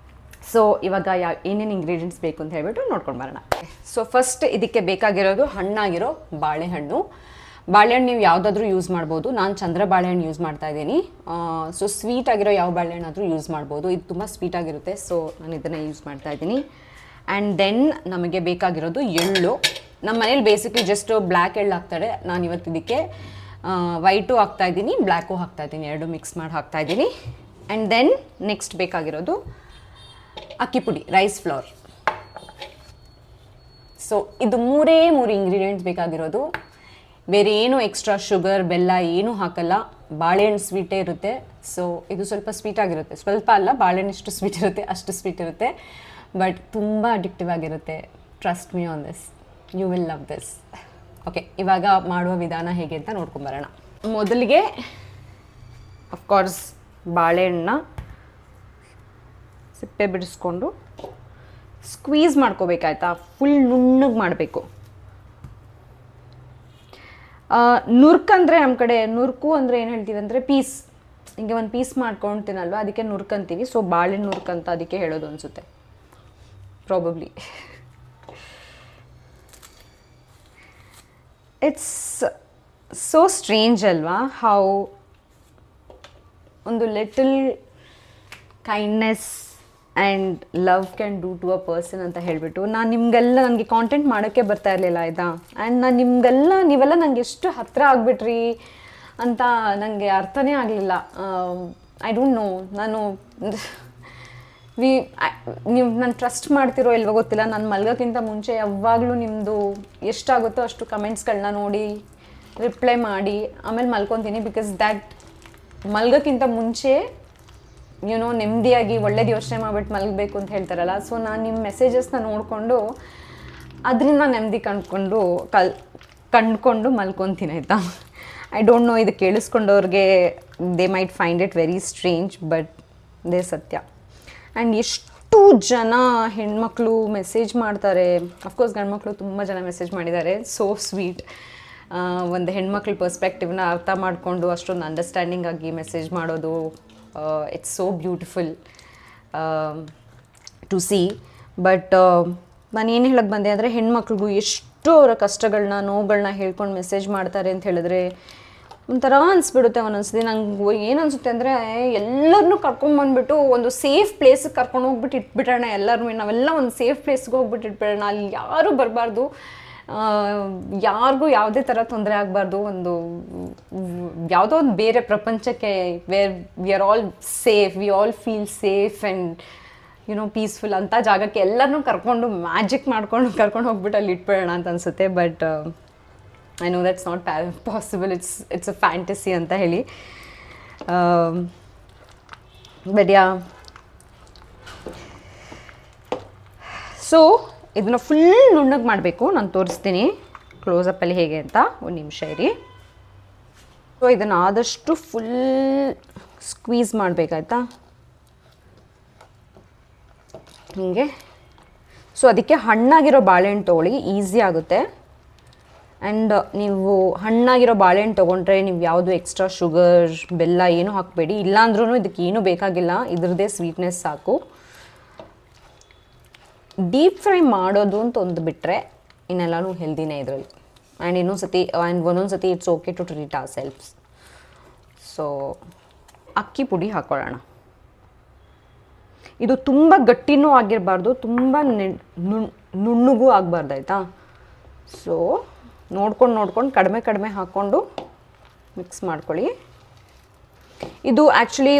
ಸೊ ಇವಾಗ ಏನೇನು ಇಂಗ್ರೀಡಿಯೆಂಟ್ಸ್ ಬೇಕು ಅಂತ ಹೇಳ್ಬಿಟ್ಟು ನೋಡ್ಕೊಂಡು ಬರೋಣ. ಸೊ ಫಸ್ಟ್ ಇದಕ್ಕೆ ಬೇಕಾಗಿರೋದು ಹಣ್ಣಾಗಿರೋ ಬಾಳೆಹಣ್ಣು. ಬಾಳೆಹಣ್ಣು ನೀವು ಯಾವುದಾದ್ರೂ ಯೂಸ್ ಮಾಡ್ಬೋದು. ನಾನು ಚಂದ್ರ ಬಾಳೆಹಣ್ಣು ಯೂಸ್ ಮಾಡ್ತಾ ಇದ್ದೀನಿ. ಸೊ ಸ್ವೀಟ್ ಆಗಿರೋ ಯಾವ ಬಾಳೆಹಣ್ಣಾದರೂ ಯೂಸ್ ಮಾಡ್ಬೋದು. ಇದು ತುಂಬ ಸ್ವೀಟಾಗಿರುತ್ತೆ, ಸೊ ನಾನು ಇದನ್ನು ಯೂಸ್ ಮಾಡ್ತಾ ಇದ್ದೀನಿ. ಆ್ಯಂಡ್ ದೆನ್ ನಮಗೆ ಬೇಕಾಗಿರೋದು ಎಳ್ಳು. ನಮ್ಮ ಮನೇಲಿ ಬೇಸಿಕ್ಲಿ ಜಸ್ಟ್ ಬ್ಲ್ಯಾಕ್ ಎಳ್ಳು ಹಾಕ್ತಾರೆ. ನಾನು ಇವತ್ತು ಇದಕ್ಕೆ ವೈಟು ಹಾಕ್ತಾಯಿದ್ದೀನಿ, ಬ್ಲ್ಯಾಕು ಹಾಕ್ತಾಯಿದ್ದೀನಿ, ಎರಡು ಮಿಕ್ಸ್ ಮಾಡಿ ಹಾಕ್ತಾಯಿದ್ದೀನಿ. ಆ್ಯಂಡ್ ದೆನ್ ನೆಕ್ಸ್ಟ್ ಬೇಕಾಗಿರೋದು ಅಕ್ಕಿ ಪುಡಿ, ರೈಸ್ ಫ್ಲೋರ್. ಸೊ ಇದು 3 ಇಂಗ್ರೀಡಿಯೆಂಟ್ಸ್ ಬೇಕಾಗಿರೋದು. ಬೇರೆ ಏನು ಎಕ್ಸ್ಟ್ರಾ ಶುಗರ್ ಬೆಲ್ಲ ಏನೂ ಹಾಕಲ್ಲ. ಬಾಳೆಹಣ್ಣು ಸ್ವೀಟೇ ಇರುತ್ತೆ. ಸೊ ಇದು ಸ್ವಲ್ಪ ಸ್ವೀಟಾಗಿರುತ್ತೆ, ಸ್ವಲ್ಪ ಅಲ್ಲ, ಬಾಳೆಹಣ್ಣು ಎಷ್ಟು ಸ್ವೀಟ್ ಇರುತ್ತೆ ಅಷ್ಟು ಸ್ವೀಟ್ ಇರುತ್ತೆ. ಬಟ್ ತುಂಬ ಅಡಿಕ್ಟಿವ್ ಆಗಿರುತ್ತೆ. Trust me on this, you will love this. Okay, ಇವಾಗ ಮಾಡುವ ವಿಧಾನ ಹೇಗೆ ಅಂತ ನೋಡ್ಕೊಂಬರೋಣ. ಮೊದಲಿಗೆ ಅಫ್ಕೋರ್ಸ್ ಬಾಳೆಹಣ್ಣನ್ನ ಸಿಪ್ಪೆ ಬಿಡಿಸ್ಕೊಂಡು ಸ್ಕ್ವೀಸ್ ಮಾಡ್ಕೋಬೇಕಾಯ್ತಾ. ಫುಲ್ ನುಣ್ಣಗೆ ಮಾಡಬೇಕು. ನುರ್ಕಂದರೆ ನಮ್ಮ ಕಡೆ ನುರ್ಕು ಅಂದರೆ ಏನು ಹೇಳ್ತೀವಿ ಅಂದರೆ ಪೀಸ್, ಹಿಂಗೆ ಒಂದು ಪೀಸ್ ಮಾಡ್ಕೊಂಡು ತಿನ್ನಲ್ವ, ಅದಕ್ಕೆ ನುರ್ಕಂತೀವಿ. ಸೊ ಬಾಳೆಹಣ್ಣು ನುರ್ಕಂತ ಅದಕ್ಕೆ ಹೇಳೋದು ಅನಿಸುತ್ತೆ, ಪ್ರಾಬಬ್ಲಿ. ಇಟ್ಸ್ ಸೋ ಸ್ಟ್ರೇಂಜ್ ಅಲ್ವಾ, ಹೌ ಒಂದು little kindness and love can do to a person ಅಂತ ಹೇಳಿಬಿಟ್ಟು ನಾನು ನಿಮಗೆಲ್ಲ, ನನಗೆ ಕಾಂಟೆಂಟ್ ಮಾಡೋಕ್ಕೆ ಬರ್ತಾ ಇರಲಿಲ್ಲ ಆಯಿತಾ. ಆ್ಯಂಡ್ ನಾನು ನೀವೆಲ್ಲ ನನಗೆ ಎಷ್ಟು ಹತ್ತಿರ ಆಗಿಬಿಟ್ರಿ ಅಂತ ನನಗೆ ಅರ್ಥನೇ ಆಗಲಿಲ್ಲ. ಐ ಡೋಂಟ್ ನೋ, ನೀವು ನಾನು ಟ್ರಸ್ಟ್ ಮಾಡ್ತಿರೋ ಇಲ್ವೋ ಗೊತ್ತಿಲ್ಲ. ನಾನು ಮಲ್ಗೋಕ್ಕಿಂತ ಮುಂಚೆ ಯಾವಾಗಲೂ ನಿಮ್ಮದು ಎಷ್ಟಾಗುತ್ತೋ ಅಷ್ಟು ಕಮೆಂಟ್ಸ್ಗಳನ್ನ ನೋಡಿ ರಿಪ್ಲೈ ಮಾಡಿ ಆಮೇಲೆ ಮಲ್ಕೊತೀನಿ. ಬಿಕಾಸ್ ದ್ಯಾಟ್ ಮಲ್ಗೋಕ್ಕಿಂತ ಮುಂಚೆ ನೆಮ್ಮದಿಯಾಗಿ ಒಳ್ಳೇದು ಯೋಚನೆ ಮಾಡಿಬಿಟ್ಟು ಮಲಗಬೇಕು ಅಂತ ಹೇಳ್ತಾರಲ್ಲ. ಸೊ ನಾನು ನಿಮ್ಮ ಮೆಸೇಜಸ್ನ ನೋಡಿಕೊಂಡು ಅದರಿಂದ ನೆಮ್ಮದಿ ಕಂಡುಕೊಂಡು ಮಲ್ಕೊತೀನಿ ಆಯಿತಾ. ಐ ಡೋಂಟ್ ನೋ, ಇದು ಕೇಳಿಸ್ಕೊಂಡವ್ರಿಗೆ they might find it very strange, but they ಸತ್ಯ. ಆ್ಯಂಡ್ ಎಷ್ಟು ಜನ ಹೆಣ್ಮಕ್ಳು ಮೆಸೇಜ್ ಮಾಡ್ತಾರೆ. ಅಫ್ಕೋರ್ಸ್ ಗಂಡ್ಮಕ್ಳು ತುಂಬ ಜನ ಮೆಸೇಜ್ ಮಾಡಿದ್ದಾರೆ. So sweet. ಒಂದು ಹೆಣ್ಮಕ್ಳ ಪರ್ಸ್ಪೆಕ್ಟಿವ್ನ ಅರ್ಥ ಮಾಡಿಕೊಂಡು ಅಷ್ಟೊಂದು ಅಂಡರ್ಸ್ಟ್ಯಾಂಡಿಂಗ್ ಆಗಿ ಮೆಸೇಜ್ ಮಾಡೋದು, it's so beautiful to see. But ನಾನು ಏನು ಹೇಳಕ್ಕೆ ಬಂದೆ ಅಂದರೆ, ಹೆಣ್ಮಕ್ಳಿಗೂ ಎಷ್ಟು ಅವರ ಕಷ್ಟಗಳನ್ನ ನೋವುಗಳನ್ನ ಹೇಳ್ಕೊಂಡು ಮೆಸೇಜ್ ಮಾಡ್ತಾರೆ ಅಂತ ಹೇಳಿದ್ರೆ ಒಂಥರ ಅನಿಸ್ಬಿಡುತ್ತೆ. ಒಂದೊಂದ್ಸತಿ ನಂಗೆ ಏನು ಅನಿಸುತ್ತೆ ಅಂದರೆ, ಎಲ್ಲರನ್ನೂ ಕರ್ಕೊಂಡ್ಬಂದ್ಬಿಟ್ಟು ಒಂದು ಸೇಫ್ ಪ್ಲೇಸಿಗೆ ಕರ್ಕೊಂಡು ಹೋಗ್ಬಿಟ್ಟು ಇಟ್ಬಿಡೋಣ. ನಾವೆಲ್ಲ ಒಂದು ಸೇಫ್ ಪ್ಲೇಸ್ಗೆ ಹೋಗ್ಬಿಟ್ಟು ಇಟ್ಬಿಡೋಣ. ಅಲ್ಲಿ ಯಾರೂ ಬರಬಾರ್ದು, ಯಾರಿಗೂ ಯಾವುದೇ ಥರ ತೊಂದರೆ ಆಗಬಾರ್ದು. ಒಂದು ಯಾವುದೋ ಒಂದು ಬೇರೆ ಪ್ರಪಂಚಕ್ಕೆ, we are all safe, we all feel safe and peaceful ಅಂತ ಜಾಗಕ್ಕೆ ಎಲ್ಲರನ್ನೂ ಕರ್ಕೊಂಡು ಮ್ಯಾಜಿಕ್ ಕರ್ಕೊಂಡು ಹೋಗ್ಬಿಟ್ಟು ಅಲ್ಲಿ ಇಟ್ಬಿಡೋಣ ಅಂತ ಅನಿಸುತ್ತೆ. But I know that's not possible, it's a fantasy ಅಂತ ಹೇಳಿ. ಬಟ್ ಯಾ, ಸೊ ಇದನ್ನು ಫುಲ್ ನುಣ್ಣಗೆ ಮಾಡಬೇಕು. ನಾನು ತೋರಿಸ್ತೀನಿ ಕ್ಲೋಸಪ್ಪಲ್ಲಿ ಹೇಗೆ ಅಂತ, ಒಂದು ನಿಮಿಷ ಇರಿ. ಸೊ ಇದನ್ನು ಆದಷ್ಟು ಫುಲ್ ಸ್ಕ್ವೀಸ್ ಮಾಡಬೇಕಾಯ್ತಾ, ಹೀಗೆ. ಸೊ ಅದಕ್ಕೆ ಹಣ್ಣಾಗಿರೋ ಬಾಳೆಹಣ್ಣು ತೊಗೊಳ್ಳಿ, ಈಸಿ ಆಗುತ್ತೆ. ಆ್ಯಂಡ್ ನೀವು ಹಣ್ಣಾಗಿರೋ ಬಾಳೆಹಣ್ಣು ತೊಗೊಂಡ್ರೆ ನೀವು ಯಾವುದು ಎಕ್ಸ್ಟ್ರಾ ಶುಗರ್ ಬೆಲ್ಲ ಏನೂ ಹಾಕಬೇಡಿ. ಇಲ್ಲಾಂದ್ರೂ ಇದಕ್ಕೆ ಏನೂ ಬೇಕಾಗಿಲ್ಲ, ಇದ್ರದ್ದೇ ಸ್ವೀಟ್ನೆಸ್ ಸಾಕು. ಡೀಪ್ ಫ್ರೈ ಮಾಡೋದು ಅಂತ ಒಂದು ಬಿಟ್ಟರೆ ಇನ್ನೆಲ್ಲನೂ ಹೆಲ್ದಿನೇ ಇದರಲ್ಲಿ. ಆ್ಯಂಡ್ ಒಂದೊಂದು ಸತಿ it's okay to treat ourselves. So ಅಕ್ಕಿ ಪುಡಿ ಹಾಕ್ಕೊಳ್ಳೋಣ. ಇದು ತುಂಬ ಗಟ್ಟಿನೂ ಆಗಿರಬಾರ್ದು, ತುಂಬ ನುಣ್ಣಗೂ ಆಗಬಾರ್ದು ಆಯಿತಾ. ಸೊ ನೋಡ್ಕೊಂಡು ಕಡಿಮೆ ಹಾಕ್ಕೊಂಡು ಮಿಕ್ಸ್ ಮಾಡ್ಕೊಳ್ಳಿ. ಇದು ಆ್ಯಕ್ಚುಲಿ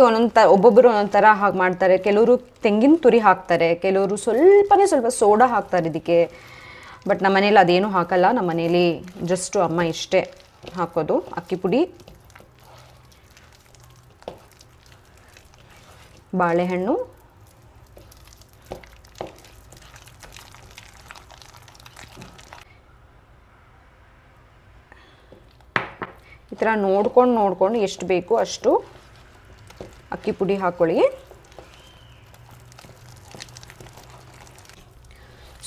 ಒಬ್ಬೊಬ್ಬರು ಒಂದೊಂದು ಥರ ಹಾಗೆ ಮಾಡ್ತಾರೆ. ಕೆಲವರು ತೆಂಗಿನ ತುರಿ ಹಾಕ್ತಾರೆ, ಕೆಲವರು ಸ್ವಲ್ಪ ಸೋಡಾ ಹಾಕ್ತಾರೆ ಇದಕ್ಕೆ. ಬಟ್ ನಮ್ಮ ಮನೇಲಿ ಅದೇನು ಹಾಕಲ್ಲ. ನಮ್ಮ ಮನೇಲಿ ಜಸ್ಟು ಅಮ್ಮ ಇಷ್ಟೇ ಹಾಕೋದು. ಅಕ್ಕಿ ಪುಡಿ, ಬಾಳೆಹಣ್ಣು, ಈ ಥರ ನೋಡ್ಕೊಂಡು ಎಷ್ಟು ಬೇಕು ಅಷ್ಟು ಅಕ್ಕಿ ಪುಡಿ ಹಾಕ್ಕೊಳ್ಳಿ.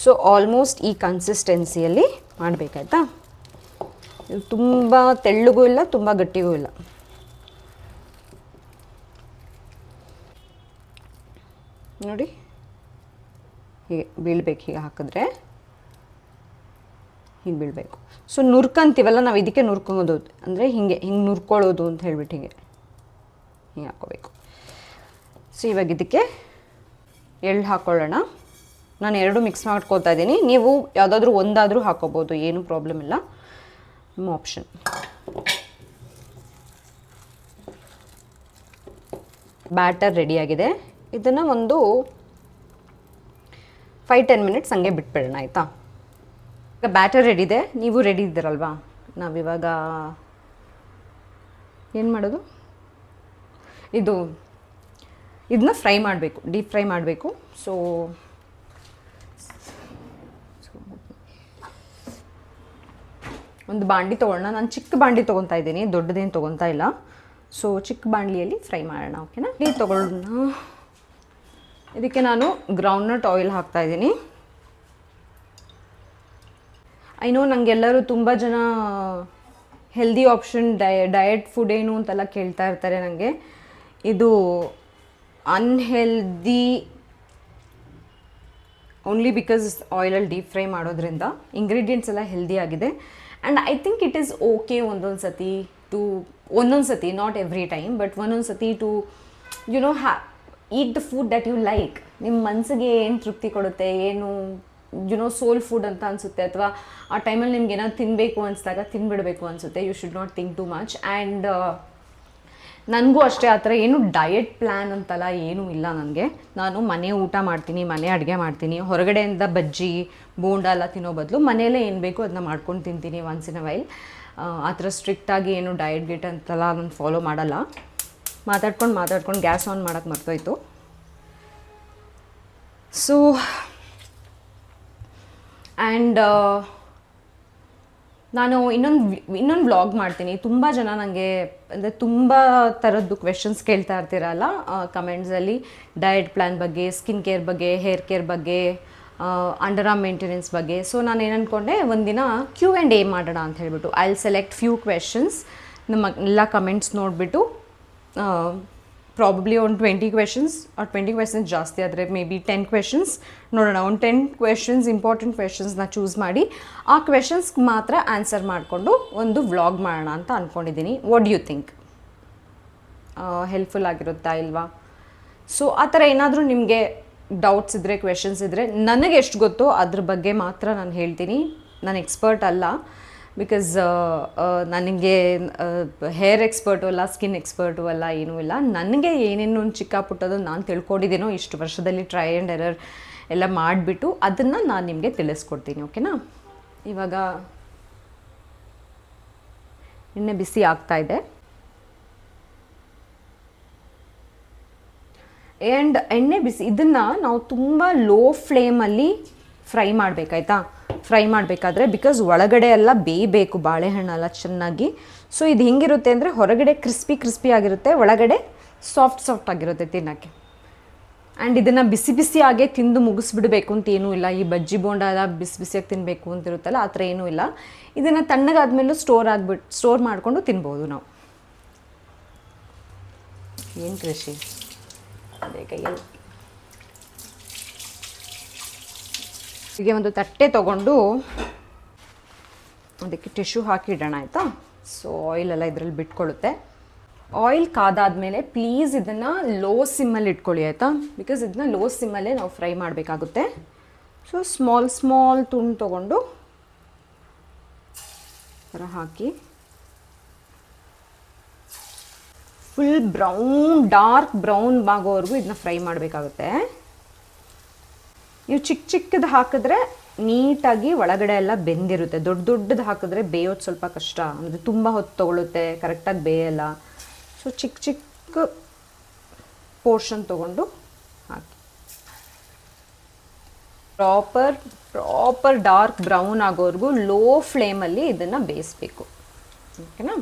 ಸೊ ಆಲ್ಮೋಸ್ಟ್ ಈ ಕನ್ಸಿಸ್ಟೆನ್ಸಿಯಲ್ಲಿ ಮಾಡಬೇಕಾಯ್ತಾ. ಇದು ತುಂಬ ತೆಳ್ಳಗೂ ಇಲ್ಲ, ತುಂಬ ಗಟ್ಟಿಗೂ ಇಲ್ಲ. ನೋಡಿ ಹೀಗೆ ಬೀಳ್ಬೇಕು. ಹೀಗೆ ಹಾಕಿದ್ರೆ ಹೀಗೆ ಬೀಳಬೇಕು. ಸೊ ನುರ್ಕಂತೀವಲ್ಲ ನಾವು, ಇದಕ್ಕೆ ನುರ್ಕೊಳ್ಳೋದು ಅಂದರೆ ಹಿಂಗೆ ನುರ್ಕೊಳ್ಳೋದು ಅಂತ ಹೇಳ್ಬಿಟ್ಟು ಹೀಗೆ ಹಾಕ್ಕೋಬೇಕು. ಸೊ ಇವಾಗ ಇದಕ್ಕೆ ಎಳ್ಳು ಹಾಕ್ಕೊಳ್ಳೋಣ. ನಾನು ಎರಡು ಮಿಕ್ಸ್ ಮಾಡ್ಕೊಳ್ತಾ ಇದ್ದೀನಿ. ನೀವು ಯಾವುದಾದ್ರೂ ಒಂದಾದರೂ ಹಾಕ್ಕೋಬೋದು, ಏನೂ ಪ್ರಾಬ್ಲಮ್ ಇಲ್ಲ, ನಿಮ್ಮ ಆಪ್ಷನ್. ಬ್ಯಾಟರ್ ರೆಡಿಯಾಗಿದೆ. ಇದನ್ನು ಒಂದು 5-10 ಮಿನಿಟ್ಸ್ ಹಂಗೆ ಬಿಟ್ಬಿಡೋಣ ಆಯಿತಾ. ಈಗ ಬ್ಯಾಟರ್ ರೆಡಿ ಇದೆ, ನೀವು ರೆಡಿ ಇದ್ದೀರಲ್ವಾ. ನಾವಿವಾಗ ಏನು ಮಾಡೋದು, ಇದನ್ನ ಫ್ರೈ ಮಾಡಬೇಕು, ಡೀಪ್ ಫ್ರೈ ಮಾಡಬೇಕು. ಸೊ ಒಂದು ಬಾಂಡಿ ತೊಗೊಳ್ಳೋಣ. ನಾನು ಚಿಕ್ಕ ಬಾಂಡಿ ತೊಗೊತಾ ಇದ್ದೀನಿ, ದೊಡ್ಡದೇನು ತೊಗೊತಾ ಇಲ್ಲ. ಸೊ ಚಿಕ್ಕ ಬಾಂಡ್ಲಿಯಲ್ಲಿ ಫ್ರೈ ಮಾಡೋಣ, ಓಕೆನಾ. ತೊಗೊಳ್ಳೋಣ. ಇದಕ್ಕೆ ನಾನು ಗ್ರೌಂಡ್ನಟ್ ಆಯಿಲ್ ಹಾಕ್ತಾಯಿದ್ದೀನಿ. ಐ ನೋ ನನಗೆಲ್ಲರೂ ತುಂಬ ಜನ ಹೆಲ್ದಿ ಆಪ್ಷನ್ ಡಯಟ್ ಫುಡ್ ಏನು ಅಂತೆಲ್ಲ ಕೇಳ್ತಾ ಇರ್ತಾರೆ. ನನಗೆ ಇದು ಅನ್ಹೆಲ್ದಿ ಓನ್ಲಿ ಬಿಕಾಸ್ ಆಯಿಲಲ್ಲಿ ಡೀಪ್ ಫ್ರೈ ಮಾಡೋದ್ರಿಂದ. ಇಂಗ್ರೀಡಿಯೆಂಟ್ಸ್ ಎಲ್ಲ ಹೆಲ್ದಿ ಆಗಿದೆ. And I think it is okay ಒಂದೊಂದು ಸತಿ, ನಾಟ್ ಎವ್ರಿ ಟೈಮ್, ಬಟ್ ಒಂದೊಂದು ಸತಿ to eat the food that you like. ನಿಮ್ಮ ಮನಸ್ಸಿಗೆ ಏನು ತೃಪ್ತಿ ಕೊಡುತ್ತೆ, ಏನು ಸೋಲ್ ಫುಡ್ ಅಂತ ಅನಿಸುತ್ತೆ, ಅಥವಾ ಆ ಟೈಮಲ್ಲಿ ನಿಮ್ಗೆ ಏನಾದ್ರು ತಿನ್ನಬೇಕು ಅನಿಸಿದಾಗ ತಿನ್ಬಿಡಬೇಕು ಅನಿಸುತ್ತೆ. You should not think too much. And ನನಗೂ ಅಷ್ಟೇ ಆ ಥರ ಏನು ಡಯಟ್ ಪ್ಲ್ಯಾನ್ ಅಂತಲ್ಲ ಏನೂ ಇಲ್ಲ ನನಗೆ. ನಾನು ಮನೆ ಊಟ ಮಾಡ್ತೀನಿ, ಮನೆ ಅಡುಗೆ ಮಾಡ್ತೀನಿ. ಹೊರಗಡೆಯಿಂದ ಬಜ್ಜಿ ಬೋಂಡ ಎಲ್ಲ ತಿನ್ನೋ ಬದಲು ಮನೆಯಲ್ಲೇ ಏನು ಬೇಕು ಅದನ್ನ ಮಾಡ್ಕೊಂಡು ತಿಂತೀನಿ ಒನ್ಸ್ ಇನ್ ಅ ವೈಲ್. ಆ ಥರ ಸ್ಟ್ರಿಕ್ಟಾಗಿ ಏನು ಡಯಟ್ ಗಿಟ್ ಅಂತೆಲ್ಲ ನಾನು ಫಾಲೋ ಮಾಡಲ್ಲ. ಮಾತಾಡ್ಕೊಂಡು ಗ್ಯಾಸ್ ಆನ್ ಮಾಡೋಕ್ಕೆ ಮರ್ತೋಯ್ತು. ಸೊ ಆ್ಯಂಡ್ ನಾನು ಇನ್ನೊಂದು ವ್ಲಾಗ್ ಮಾಡ್ತೀನಿ. ತುಂಬ ಜನ ನನಗೆ ಅಂದರೆ ತುಂಬ ಥರದ್ದು ಕ್ವೆಶನ್ಸ್ ಕೇಳ್ತಾ ಇರ್ತೀರಲ್ಲ ಕಮೆಂಟ್ಸಲ್ಲಿ, ಡಯಟ್ ಪ್ಲ್ಯಾನ್ ಬಗ್ಗೆ, ಸ್ಕಿನ್ ಕೇರ್ ಬಗ್ಗೆ, ಹೇರ್ ಕೇರ್ ಬಗ್ಗೆ, ಅಂಡರ್ ಆರ್ಮ್ ಮೇಂಟೆನೆನ್ಸ್ ಬಗ್ಗೆ. ಸೊ ನಾನು ಏನು ಅಂದ್ಕೊಂಡೆ, ಒಂದಿನ Q&A ಮಾಡೋಣ ಅಂತ ಹೇಳ್ಬಿಟ್ಟು. I will select few questions, ನಮ್ಮ ಎಲ್ಲ ಕಮೆಂಟ್ಸ್ ನೋಡಿಬಿಟ್ಟು ಪ್ರಾಬಬ್ಲಿ ಒಂದು 20 ಕ್ವೆಶನ್ಸ್ ಆರ್ 20 ಕ್ವೆಶನ್ಸ್ ಜಾಸ್ತಿ ಆದರೆ ಮೇ ಬಿ 10 ಕ್ವೆಶನ್ಸ್ ನೋಡೋಣ. ಒಂದು 10 ಕ್ವೆಶನ್ಸ್ ಇಂಪಾರ್ಟೆಂಟ್ ಕ್ವೆಶನ್ಸ್ನ ಚೂಸ್ ಮಾಡಿ ಆ ಕ್ವೆಶನ್ಸ್ಗೆ ಮಾತ್ರ ಆನ್ಸರ್ ಮಾಡಿಕೊಂಡು ಒಂದು ವ್ಲಾಗ್ ಮಾಡೋಣ ಅಂತ ಅಂದ್ಕೊಂಡಿದ್ದೀನಿ. What you think? ಹೆಲ್ಪ್ಫುಲ್ ಆಗಿರುತ್ತಾ ಇಲ್ವಾ? ಸೊ ಆ ಥರ ಏನಾದರೂ ನಿಮಗೆ ಡೌಟ್ಸ್ ಇದ್ದರೆ, ಕ್ವೆಶನ್ಸ್ ಇದ್ದರೆ, ನನಗೆ ಎಷ್ಟು ಗೊತ್ತೋ ಅದ್ರ ಬಗ್ಗೆ ಮಾತ್ರ ನಾನು ಹೇಳ್ತೀನಿ. ನಾನು ಎಕ್ಸ್ಪರ್ಟ್ ಅಲ್ಲ, ಬಿಕಾಸ್ ನನಗೆ ಹೇರ್ ಎಕ್ಸ್ಪರ್ಟು ಅಲ್ಲ, ಸ್ಕಿನ್ ಎಕ್ಸ್ಪರ್ಟು ಅಲ್ಲ, ಏನೂ ಇಲ್ಲ. ನನಗೆ ಏನೇನು ಚಿಕ್ಕ ಪುಟ್ಟದು ನಾನು ತಿಳ್ಕೊಂಡಿದ್ದೀನೋ ಇಷ್ಟು ವರ್ಷದಲ್ಲಿ ಟ್ರೈ ಆ್ಯಂಡ್ ಎರರ್ ಎಲ್ಲ ಮಾಡಿಬಿಟ್ಟು ಅದನ್ನು ನಾನು ನಿಮಗೆ ತಿಳಿಸ್ಕೊಡ್ತೀನಿ, ಓಕೆನಾ. ಇವಾಗ ಎಣ್ಣೆ ಬಿಸಿ ಆಗ್ತಾಯಿದೆ. ಆ್ಯಂಡ್ ಎಣ್ಣೆ ಬಿಸಿ, ಇದನ್ನು ನಾವು ತುಂಬ ಲೋ ಫ್ಲೇಮಲ್ಲಿ ಫ್ರೈ ಮಾಡಬೇಕಾಯ್ತಾ. ಫ್ರೈ ಮಾಡಬೇಕಾದ್ರೆ ಬಿಕಾಸ್ ಒಳಗಡೆ ಎಲ್ಲ ಬೇಯಬೇಕು ಬಾಳೆಹಣ್ಣೆಲ್ಲ ಚೆನ್ನಾಗಿ. ಸೊ ಇದು ಹೆಂಗಿರುತ್ತೆ ಅಂದರೆ ಹೊರಗಡೆ ಕ್ರಿಸ್ಪಿ ಆಗಿರುತ್ತೆ, ಒಳಗಡೆ ಸಾಫ್ಟ್ ಆಗಿರುತ್ತೆ ತಿನ್ನೋಕ್ಕೆ. ಆ್ಯಂಡ್ ಇದನ್ನು ಬಿಸಿ ಆಗೇ ತಿಂದು ಮುಗಿಸ್ಬಿಡಬೇಕು ಅಂತ ಏನೂ ಇಲ್ಲ. ಈ ಬಜ್ಜಿ ಬೋಂಡ ಎಲ್ಲ ಬಿಸಿಯಾಗಿ ತಿನ್ನಬೇಕು ಅಂತಿರುತ್ತಲ್ಲ, ಆ ಥರ ಏನೂ ಇಲ್ಲ. ಇದನ್ನು ತಣ್ಣಗಾದ್ಮೇಲೂ ಸ್ಟೋರ್ ಮಾಡಿಕೊಂಡು ತಿನ್ಬೋದು ನಾವು. ಏನು ಕೃಷಿ ಅದೇ ಕೈಯಲ್ಲಿ. ಹೀಗೆ ಒಂದು ತಟ್ಟೆ ತೊಗೊಂಡು ಅದಕ್ಕೆ ಟಿಶ್ಯೂ ಹಾಕಿಡೋಣ ಆಯಿತಾ. ಸೊ ಆಯಿಲೆಲ್ಲ ಇದರಲ್ಲಿ ಬಿಟ್ಕೊಳ್ಳುತ್ತೆ. ಆಯಿಲ್ ಕಾದಾದಮೇಲೆ ಪ್ಲೀಸ್ ಇದನ್ನು ಲೋ ಸಿಮ್ಮಲ್ಲಿ ಇಟ್ಕೊಳ್ಳಿ ಆಯಿತಾ, ಬಿಕಾಸ್ ಇದನ್ನ ಲೋ ಸಿಮ್ಮಲ್ಲೇ ನಾವು ಫ್ರೈ ಮಾಡಬೇಕಾಗುತ್ತೆ. ಸೊ ಸ್ಮಾಲ್ ತುಂಡು ತೊಗೊಂಡು ಥರ ಹಾಕಿ ಫುಲ್ ಡಾರ್ಕ್ ಬ್ರೌನ್ ಆಗೋವರೆಗೂ ಇದನ್ನ ಫ್ರೈ ಮಾಡಬೇಕಾಗುತ್ತೆ. ನೀವು ಚಿಕ್ಕದು ಹಾಕಿದ್ರೆ ನೀಟಾಗಿ ಒಳಗಡೆ ಎಲ್ಲ ಬೆಂದಿರುತ್ತೆ. ದೊಡ್ಡದು ಹಾಕಿದ್ರೆ ಬೇಯೋದು ಸ್ವಲ್ಪ ಕಷ್ಟ, ಅಂದರೆ ತುಂಬ ಹೊತ್ತು ತೊಗೊಳುತ್ತೆ, ಕರೆಕ್ಟಾಗಿ ಬೇಯಲ್ಲ. ಸೊ ಚಿಕ್ಕ ಪೋರ್ಷನ್ ತೊಗೊಂಡು ಹಾಕಿ. ಪ್ರಾಪರ್ ಡಾರ್ಕ್ ಬ್ರೌನ್ ಆಗೋವರೆಗೂ ಲೋ ಫ್ಲೇಮಲ್ಲಿ ಇದನ್ನು ಬೇಯಿಸ್ಬೇಕು. ಓಕೆನಾ?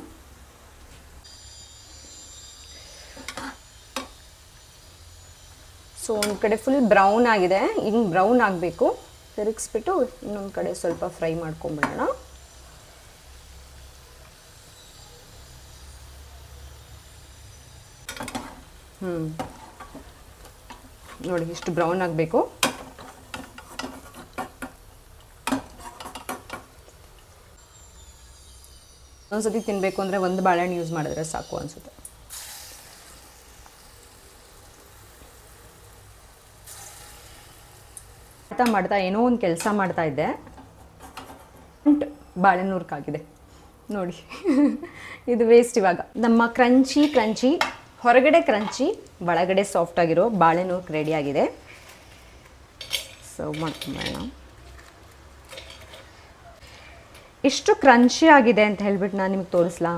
ಸೊ ಒಂದು ಕಡೆ ಫುಲ್ ಬ್ರೌನ್ ಆಗಿದೆ, ಹಿಂಗೆ ಬ್ರೌನ್ ಆಗಬೇಕು. ತಿರುಗಿಸ್ಬಿಟ್ಟು ಇನ್ನೊಂದು ಕಡೆ ಸ್ವಲ್ಪ ಫ್ರೈ ಮಾಡ್ಕೊಂಬಿಡೋಣ. ನೋಡಿ ಇಷ್ಟು ಬ್ರೌನ್ ಆಗಬೇಕು. ಒಂದ್ಸತಿ ತಿನ್ನಬೇಕು ಅಂದರೆ ಒಂದು ಬಾಳೆಹಣ್ಣು ಯೂಸ್ ಮಾಡಿದ್ರೆ ಸಾಕು ಅನಿಸುತ್ತೆ. ಮಾಡ್ತಾ ಏನೋ ಒಂದು ಕೆಲಸ ಮಾಡ್ತಾ ಇದ್ದೆ, ಬಾಳೆನೂರ್ಕಾಗಿದೆ ನೋಡಿ. ಇದು ವೇಸ್ಟ್. ಇವಾಗ ನಮ್ಮ ಕ್ರಂಚಿ ಹೊರಗಡೆ ಕ್ರಂಚಿ ಒಳಗಡೆ ಸಾಫ್ಟ್ ಆಗಿರೋ ಬಾಳೆನೂರ್ಕ್ ರೆಡಿ ಆಗಿದೆ. ಸರ್ವ್ ಮಾಡ್ಕೊಂಬೋಣ. ಎಷ್ಟು ಕ್ರಂಚಿ ಆಗಿದೆ ಅಂತ ಹೇಳ್ಬಿಟ್ಟು ನಾನು ನಿಮಗೆ ತೋರಿಸ್ಲಾ?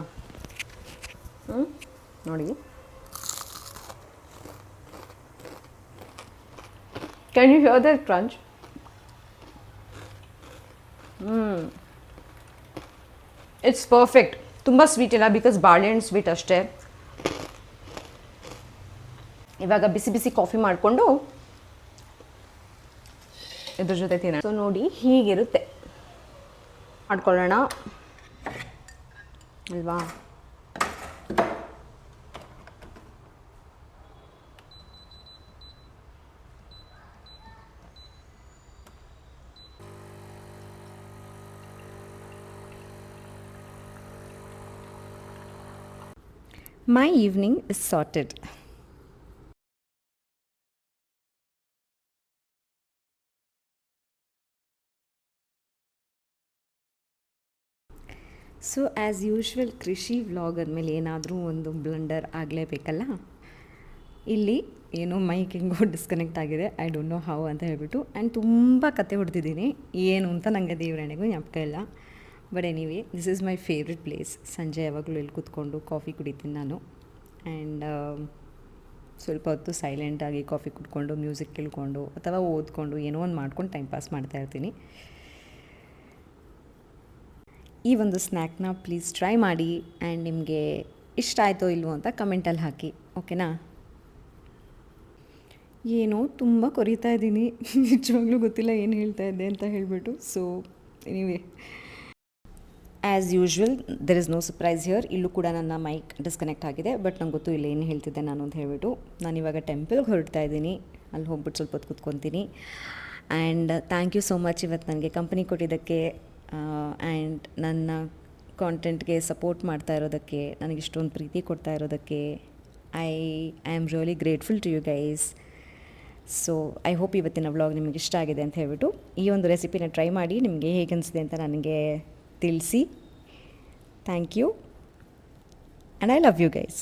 ನೋಡಿ, can you hear that crunch? It's perfect. ತುಂಬ ಸ್ವೀಟ್ ಇಲ್ಲ, ಬಿಕಾಸ್ ಬಾಳೆಹಣ್ಣು ಸ್ವೀಟ್ ಅಷ್ಟೇ. ಇವಾಗ ಬಿಸಿ ಬಿಸಿ ಕಾಫಿ ಮಾಡಿಕೊಂಡು ಇದ್ರ ಜೊತೆ ತಿನ್ನೋಣ. ಸೊ ನೋಡಿ, ಹೀಗಿರುತ್ತೆ. ಮಾಡ್ಕೊಳ್ಳೋಣ ಅಲ್ವಾ? My evening is sorted. So as usual ಕೃಷಿ ವ್ಲಾಗ್ ಅಂದಮೇಲೆ ಏನಾದರೂ ಒಂದು ಬ್ಲಂಡರ್ ಆಗಲೇಬೇಕಲ್ಲ. ಇಲ್ಲಿ ಏನೋ ಮೈಕ್ ಹೆಂಗೋ ಡಿಸ್ಕನೆಕ್ಟ್ ಆಗಿದೆ, ಐ ಡೋಂಟ್ ನೋ ಹೌ ಅಂತ ಹೇಳ್ಬಿಟ್ಟು. ಆ್ಯಂಡ್ ತುಂಬ ಕತೆ ಹೊಡೆದಿದ್ದೀನಿ, ಏನು ಅಂತ ನನಗೆ ದೇವರಣೆಗೂ ಜ್ಞಾಪಕ ಇಲ್ಲ. But anyway, this is my favourite place. ಸಂಜೆ ಯಾವಾಗಲೂ ಇಲ್ಲಿ ಕೂತ್ಕೊಂಡು ಕಾಫಿ ಕುಡಿತೀನಿ ನಾನು. ಆ್ಯಂಡ್ ಸ್ವಲ್ಪ ಹೊತ್ತು ಸೈಲೆಂಟಾಗಿ ಕಾಫಿ ಕುಡ್ಕೊಂಡು ಮ್ಯೂಸಿಕ್ ಕೇಳ್ಕೊಂಡು ಅಥವಾ ಓದ್ಕೊಂಡು ಏನೋ ಒಂದು ಮಾಡ್ಕೊಂಡು ಟೈಮ್ ಪಾಸ್ ಮಾಡ್ತಾಯಿರ್ತೀನಿ. ಈ ಒಂದು ಸ್ನ್ಯಾಕ್ನ ಪ್ಲೀಸ್ ಟ್ರೈ ಮಾಡಿ. ಆ್ಯಂಡ್ ನಿಮಗೆ ಇಷ್ಟ ಆಯಿತೋ ಇಲ್ವೋ ಅಂತ ಕಮೆಂಟಲ್ಲಿ ಹಾಕಿ, ಓಕೆನಾ? ಏನೋ ತುಂಬ ಕೊರಿತಾ ಇದ್ದೀನಿ, ನಿಜವಾಗ್ಲೂ ಗೊತ್ತಿಲ್ಲ ಏನು ಹೇಳ್ತಾ ಇದ್ದೆ ಅಂತ ಹೇಳಿಬಿಟ್ಟು. So anyway, as usual there is no surprise here. ಇಲ್ಲೂ ಕೂಡ ನನ್ನ ಮೈಕ್ ಡಿಸ್ಕನೆಕ್ಟ್ ಆಗಿದೆ, ಬಟ್ ನಂಗೆ ಗೊತ್ತು ಇಲ್ಲ ಏನು ಹೇಳ್ತಿದ್ದೆ ನಾನು ಅಂತ ಹೇಳ್ಬಿಟ್ಟು. ನಾನಿವಾಗ ಟೆಂಪಲ್ಗೆ ಹೊರಡ್ತಾ ಇದ್ದೀನಿ, ಅಲ್ಲಿ ಹೋಗ್ಬಿಟ್ಟು ಸ್ವಲ್ಪ ಹೊತ್ತು ಕೂತ್ಕೊತೀನಿ. And thank you so much ಇವತ್ತು ನನಗೆ ಕಂಪನಿ ಕೊಟ್ಟಿದ್ದಕ್ಕೆ, ಆ್ಯಂಡ್ ನನ್ನ ಕಾಂಟೆಂಟ್ಗೆ ಸಪೋರ್ಟ್ ಮಾಡ್ತಾ ಇರೋದಕ್ಕೆ, ನನಗೆ ಇಷ್ಟೊಂದು ಪ್ರೀತಿ ಕೊಡ್ತಾ ಇರೋದಕ್ಕೆ I am really grateful to you guys. So I hope ಇವತ್ತಿನ ವ್ಲಾಗ್ ನಿಮಗೆ ಇಷ್ಟ ಆಗಿದೆ ಅಂತ ಹೇಳ್ಬಿಟ್ಟು. ಈ ಒಂದು ರೆಸಿಪಿನ ಟ್ರೈ ಮಾಡಿ ನಿಮಗೆ ಹೇಗೆ ಅನಿಸಿದೆ ಅಂತ ನನಗೆ ತಿಳಿಸಿ. Thank you and I love you guys.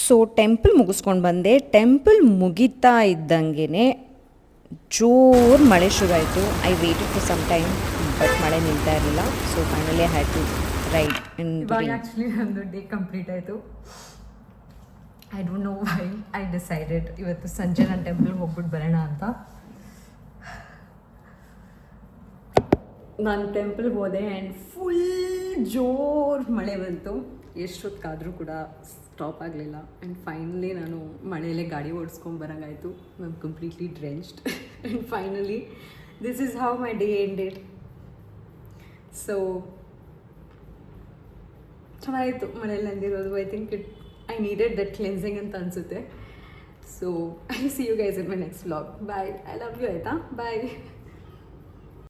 So temple ಮುಗಿಸ್ಕೊಂಡು ಬಂದೆ. ಟೆಂಪಲ್ ಮುಗಿತಾ ಇದ್ದಂಗೆ ಜೋರು ಮಳೆ ಶುರುವಾಯಿತು. I waited for some time, but ಮಳೆ ನಿಲ್ತಾ ಇರಲಿಲ್ಲ. So finally I had to ride in. Actually ಒಂದು ಡೇ ಕಂಪ್ಲೀಟ್ ಆಯಿತು. I don't know why I decided ಇವತ್ತು ಸಂಜೆ ನಾನು ಟೆಂಪಲ್ಗೆ ಹೋಗ್ಬಿಟ್ಟು ಬರೋಣ ಅಂತ. ನಾನು ಟೆಂಪಲ್ಗೆ ಹೋದೆ ಆ್ಯಂಡ್ ಫುಲ್ ಜೋರು ಮಳೆ ಬಂತು. ಎಷ್ಟೊತ್ತಾದರೂ ಕೂಡ ಸ್ಟಾಪ್ ಆಗಲಿಲ್ಲ. ಆ್ಯಂಡ್ ಫೈನಲಿ ನಾನು ಮಳೆಯಲ್ಲೇ ಗಾಡಿ ಓಡಿಸ್ಕೊಂಡು ಬರೋಂಗಾಯಿತು. I am completely drenched. And finally this is how my day ended. So ಚೆನ್ನಾಗಿತ್ತು ಮಳೆಯಲ್ಲಿ ನಂದಿರೋದು. I think I needed that cleansing ಅಂತ ಅನಿಸುತ್ತೆ. So I see you guys in my next vlog. Bye. I love you. ಆಯಿತಾ? ಬಾಯ್.